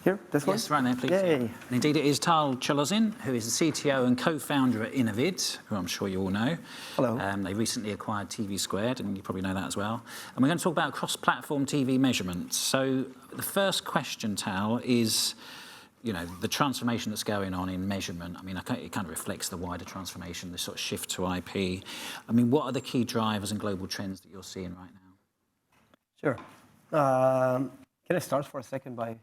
Here, this one? Yes, right there, please. Yay. And indeed, it is Tal Chalozin, who is the CTO and co-founder at Innovate, who I'm sure you all know. Hello. They recently acquired TV Squared, and you probably know that as well. And we're going to talk about cross-platform TV measurement. So the first question, Tal, is, you know, the transformation that's going on in measurement. I mean, it kind of reflects the wider transformation, this sort of shift to IP. I mean, what are the key drivers and global trends that you're seeing right now? Sure. Can I start for a second by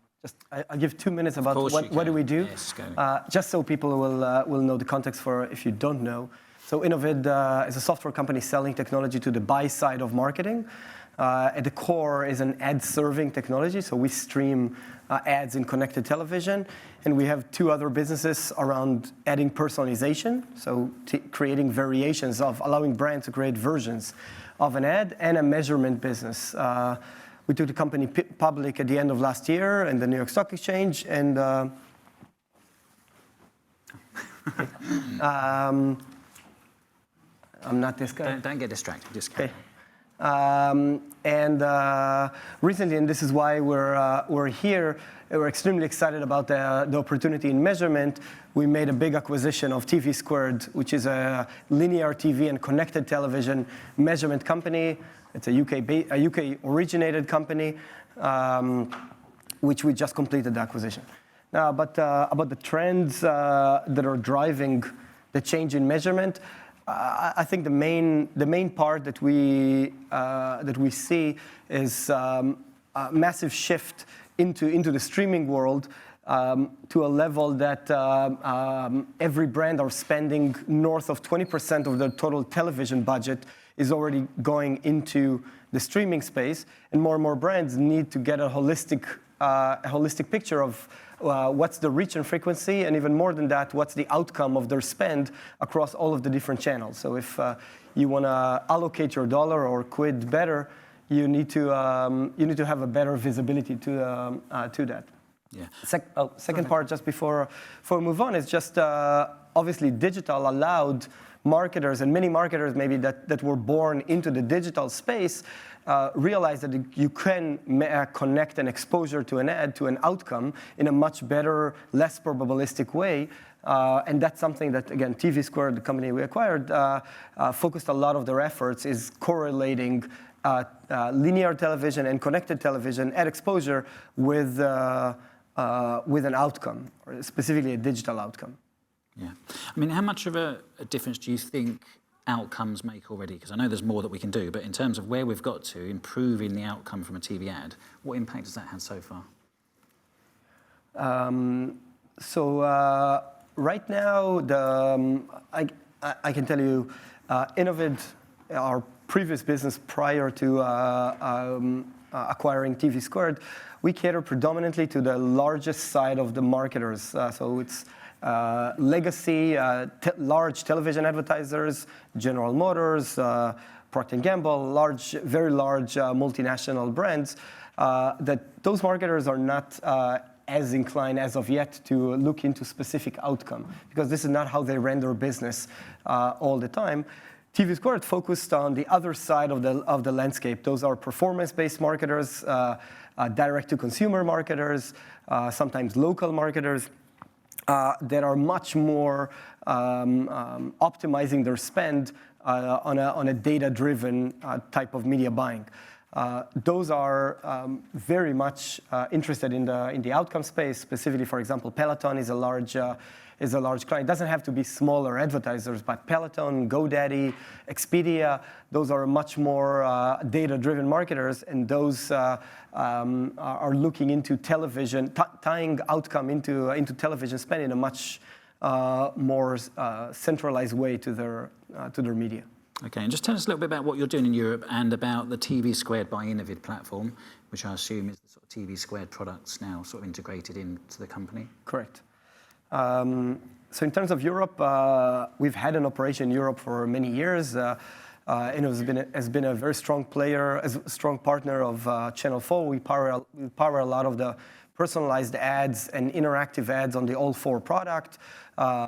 I'll give 2 minutes about what do we do, yes, go. Just so people will know the context for if you don't know. So Innovate is a software company selling technology to the buy side of marketing. At the core is an ad-serving technology, so we stream ads in connected television, and we have 2 other businesses around adding personalization, so creating variations of allowing brands to create versions of an ad, and a measurement business. We took the company public at the end of last year in the New York Stock Exchange, and I'm not this guy. Don't get distracted, just go. Okay. Recently, and this is why we're here, we're extremely excited about the opportunity in measurement. We made a big acquisition of TV Squared, which is a linear TV and connected television measurement company. It's a UK originated company, which we just completed the acquisition. Now, but about the trends that are driving the change in measurement, I think the main part that we see is a massive shift into the streaming world to a level that every brand are spending north of 20% of their total television budget is already going into the streaming space, and more brands need to get a holistic picture of what's the reach and frequency, and even more than that, what's the outcome of their spend across all of the different channels. So if you want to allocate your dollar or quid better, you need to have a better visibility to that. Yeah. Second part, just before we move on, is just obviously digital allowed marketers, and many marketers maybe that were born into the digital space, realize that you can connect an exposure to an ad to an outcome in a much better, less probabilistic way. And that's something that, again, TV Squared, the company we acquired, focused a lot of their efforts is correlating linear television and connected television ad exposure with an outcome, or specifically a digital outcome. Yeah. I mean, how much of a difference do you think outcomes make already? Because I know there's more that we can do, but in terms of where we've got to, improving the outcome from a TV ad, what impact has that had so far? Right now, I can tell you, Innovate, our previous business prior to acquiring TV Squared, we cater predominantly to the largest side of the marketers. So it's legacy, large television advertisers, General Motors, Procter & Gamble, very large multinational brands, that those marketers are not as inclined as of yet to look into specific outcome, because this is not how they run their business all the time. TV Squared focused on the other side of the landscape. Those are performance-based marketers, direct-to-consumer marketers, sometimes local marketers, that are much more optimizing their spend on a data-driven type of media buying. Those are very much interested in the outcome space. Specifically, for example, Peloton is a large client. It doesn't have to be smaller advertisers, but Peloton, GoDaddy, Expedia, those are much more data-driven marketers, and those are looking into television, tying outcome into television spend in a much more centralized way to their media. Okay, and just tell us a little bit about what you're doing in Europe and about the TV Squared by Innovate platform, which I assume is the sort of TV Squared products now sort of integrated into the company. Correct. So in terms of Europe, we've had an operation in Europe for many years. And has been a very strong player, a strong partner of Channel 4. We power a lot of the personalized ads and interactive ads on the All 4 product.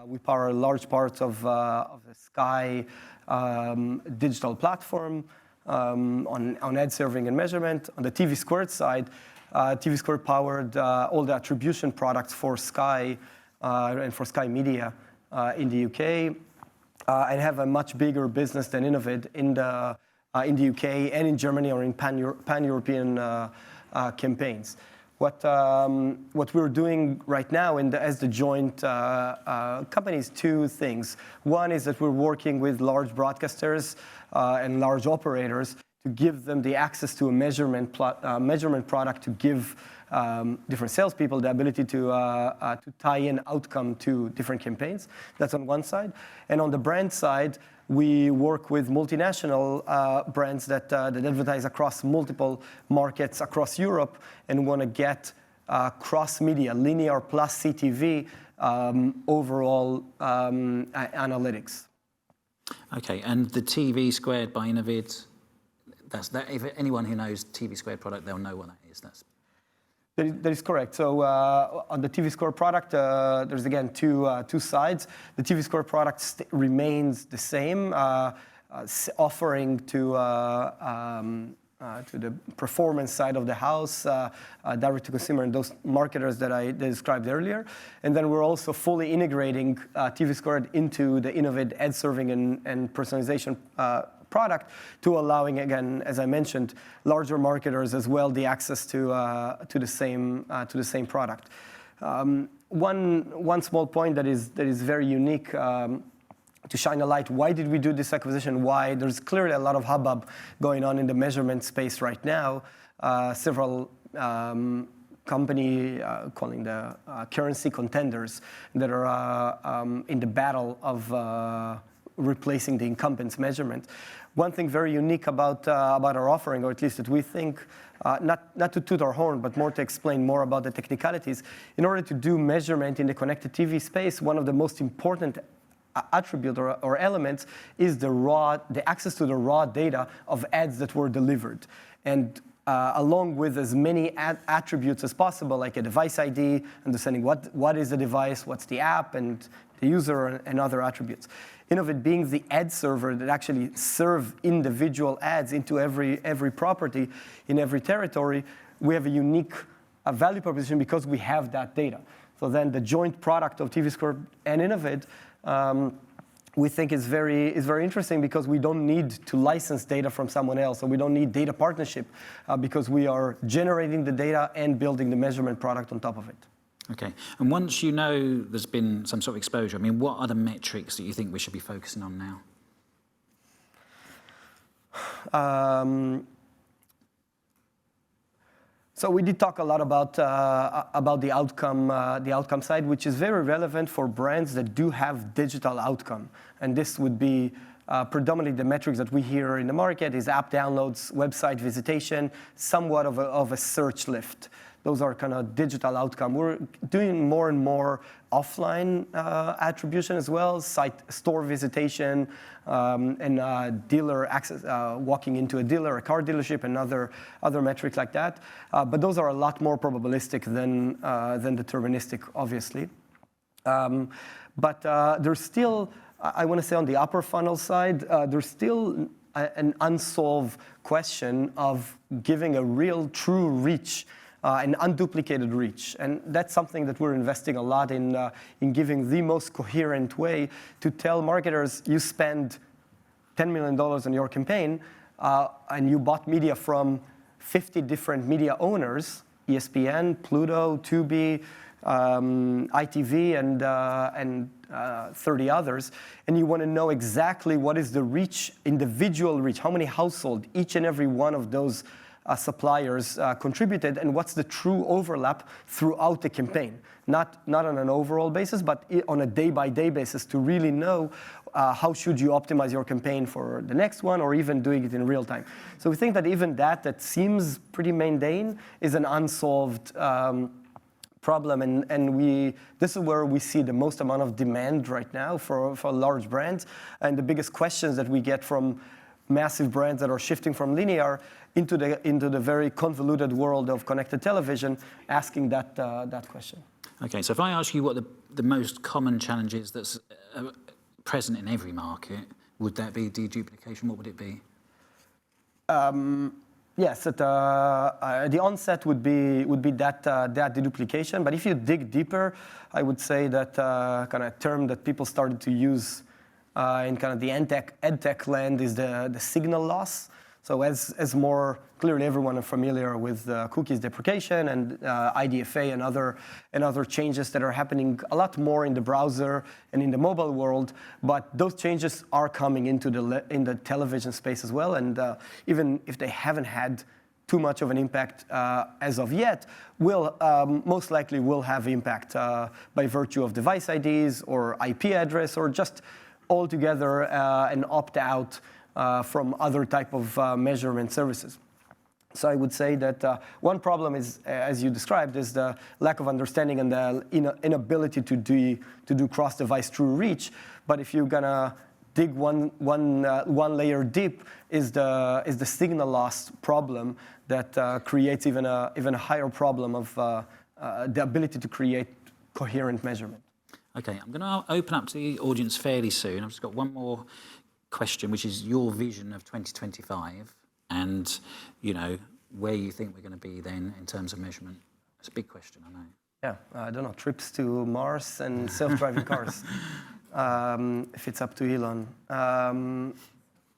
We power large parts of the Sky digital platform on ad serving and measurement. On the TV Squared side, TV Squared powered all the attribution products for Sky and for Sky Media in the UK, and have a much bigger business than Innovate in the UK and in Germany or in pan-European campaigns. What we're doing right now as the joint company is two things. One is that we're working with large broadcasters and large operators to give them the access to a measurement product to give different salespeople the ability to tie in outcome to different campaigns. That's on one side. And on the brand side, we work with multinational brands that advertise across multiple markets across Europe and want to get cross-media, linear plus CTV, overall analytics. Okay, and the TV Squared by Innovate, if anyone who knows TV Squared product, they'll know what that is. That is correct. So on the TV Squared product, there's again two sides. The TV Squared product remains the same, offering to the performance side of the house, direct to consumer, and those marketers that I described earlier. And then we're also fully integrating TV Squared into the Innovate ad serving and personalization product, to allowing, again, as I mentioned, larger marketers as well the access to the same product. One small point that is very unique, to shine a light. Why did we do this acquisition? Why? There's clearly a lot of hubbub going on in the measurement space right now. Several company calling the currency contenders that are in the battle of replacing the incumbent's measurement. One thing very unique about our offering, or at least that we think, not to toot our horn, but more to explain more about the technicalities. In order to do measurement in the connected TV space, one of the most important attribute or elements is the access to the raw data of ads that were delivered. And along with as many attributes as possible, like a device ID, understanding what is the device, what's the app, and the user, and other attributes. Innovate being the ad server that actually serve individual ads into every property in every territory, we have a unique value proposition because we have that data. So then the joint product of TV Squared and Innovate, we think is very interesting because we don't need to license data from someone else, or we don't need data partnership because we are generating the data and building the measurement product on top of it. Okay, and once you know there's been some sort of exposure, I mean, what are the metrics that you think we should be focusing on now? So we did talk a lot about the outcome side, which is very relevant for brands that do have digital outcome, and this would be predominantly the metrics that we hear in the market is app downloads, website visitation, somewhat of a search lift. Those are kind of digital outcome. We're doing more and more offline attribution as well, store visitation, and dealer access, walking into a dealer, a car dealership, and other metrics like that. But those are a lot more probabilistic than deterministic, obviously. But there's still, I want to say on the upper funnel side, there's still an unsolved question of giving a real, true reach, an unduplicated reach. And that's something that we're investing a lot in giving the most coherent way to tell marketers, you spend $10 million on your campaign, and you bought media from 50 different media owners, ESPN, Pluto, Tubi, ITV, and 30 others, and you want to know exactly what is the reach, individual reach, how many households each and every one of those suppliers contributed, and what's the true overlap throughout the campaign. Not on an overall basis, but on a day-by-day basis to really know how should you optimize your campaign for the next one, or even doing it in real time. So we think that even that seems pretty mundane is an unsolved problem, and this is where we see the most amount of demand right now for large brands, and the biggest questions that we get from massive brands that are shifting from linear into the very convoluted world of connected television, asking that question. Okay, so if I ask you what the most common challenge is that's present in every market, would that be deduplication? What would it be? Yes, the onset would be that deduplication. But if you dig deeper, I would say that kind of term that people started to use in kind of the edtech land is the signal loss. So as more clearly everyone is familiar with cookies deprecation and IDFA and other changes that are happening a lot more in the browser and in the mobile world, but those changes are coming into in the television space as well. And even if they haven't had too much of an impact as of yet, will most likely will have impact by virtue of device IDs or IP address or just altogether an opt-out from other type of measurement services. So I would say that one problem is, as you described, is the lack of understanding and the inability to do cross-device true reach. But if you're gonna dig one layer deep, is the signal loss problem that creates even a higher problem of the ability to create coherent measurement. Okay, I'm going to open up to the audience fairly soon. I've just got one more question, which is your vision of 2025 and, where you think we're going to be then in terms of measurement. It's a big question, I know. Yeah, I don't know, trips to Mars and self-driving cars, if it's up to Elon.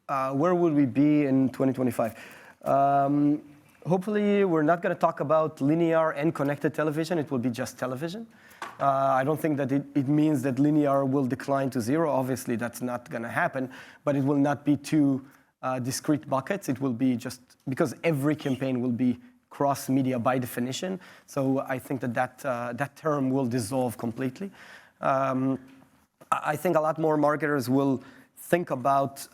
Where will we be in 2025? Hopefully, we're not going to talk about linear and connected television. It will be just television. I don't think that it means that linear will decline to zero. Obviously, that's not going to happen, but it will not be two discrete buckets. It will be just because every campaign will be cross-media by definition. So I think that term will dissolve completely. I think a lot more marketers will think about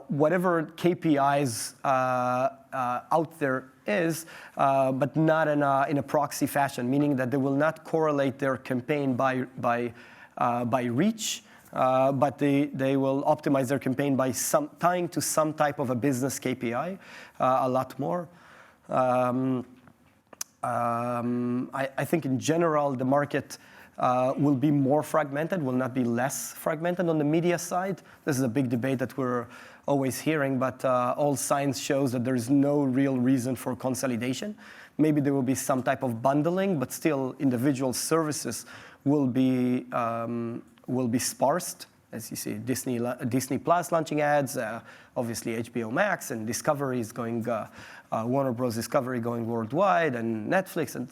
whatever KPIs out there is, but not in a proxy fashion, meaning that they will not correlate their campaign by reach, but they will optimize their campaign by tying to some type of a business KPI a lot more. I think in general the market will be more fragmented, will not be less fragmented on the media side. This is a big debate that we're always hearing, but all science shows that there's no real reason for consolidation. Maybe there will be some type of bundling, but still individual services will be sparse. As you see, Disney Plus launching ads, obviously HBO Max and Discovery is going, Warner Bros. Discovery going worldwide, and Netflix, and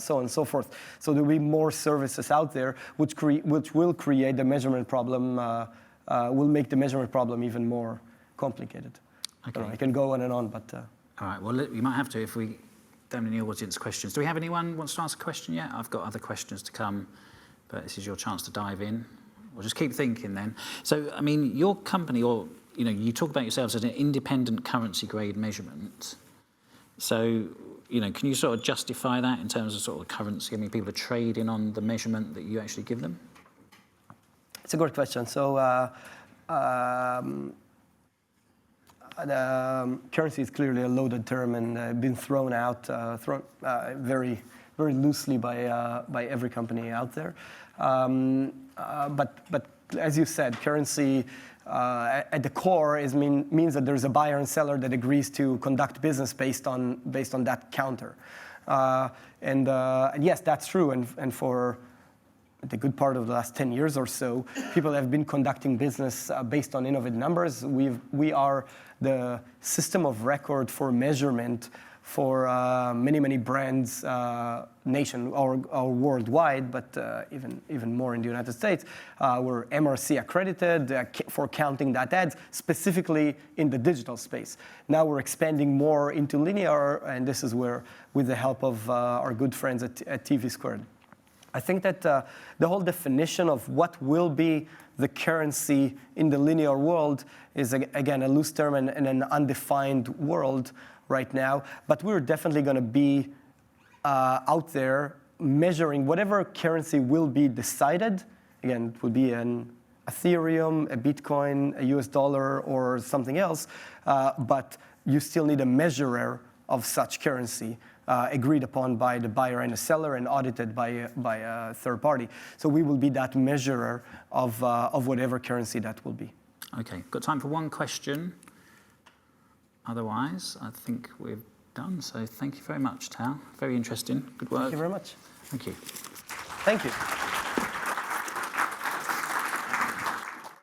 so on and so forth. So there will be more services out there, which will create the measurement problem, will make the measurement problem even more complicated. Okay. I can go on and on, but... All right, well, you might have to if we don't have any audience questions. Do we have anyone who wants to ask a question yet? I've got other questions to come, but this is your chance to dive in. Or just keep thinking then. So, I mean, your company, or, you talk about yourselves as an independent currency grade measurement. So, can you sort of justify that in terms of sort of currency? I mean, people are trading on the measurement that you actually give them? It's a good question. So, the currency is clearly a loaded term and been thrown out very, very loosely by every company out there. But as you said, currency at the core means that there's a buyer and seller that agrees to conduct business based on that counter. And yes, that's true. And for the good part of the last 10 years or so, people have been conducting business based on Innovate numbers. We are the system of record for measurement for many brands nation or worldwide, but even more in the United States. We're MRC accredited for counting that ads, specifically in the digital space. Now we're expanding more into linear, and this is where, with the help of our good friends at TV Squared. I think that the whole definition of what will be the currency in the linear world is, again, a loose term and an undefined world right now. But we're definitely going to be out there measuring whatever currency will be decided. Again, it will be an Ethereum, a Bitcoin, a US dollar, or something else. But you still need a measurer of such currency agreed upon by the buyer and the seller and audited by a third party. So we will be that measurer of whatever currency that will be. Okay, got time for one question. Otherwise, I think we're done. So thank you very much, Tal. Very interesting. Good work. Thank you very much. Thank you. Thank you.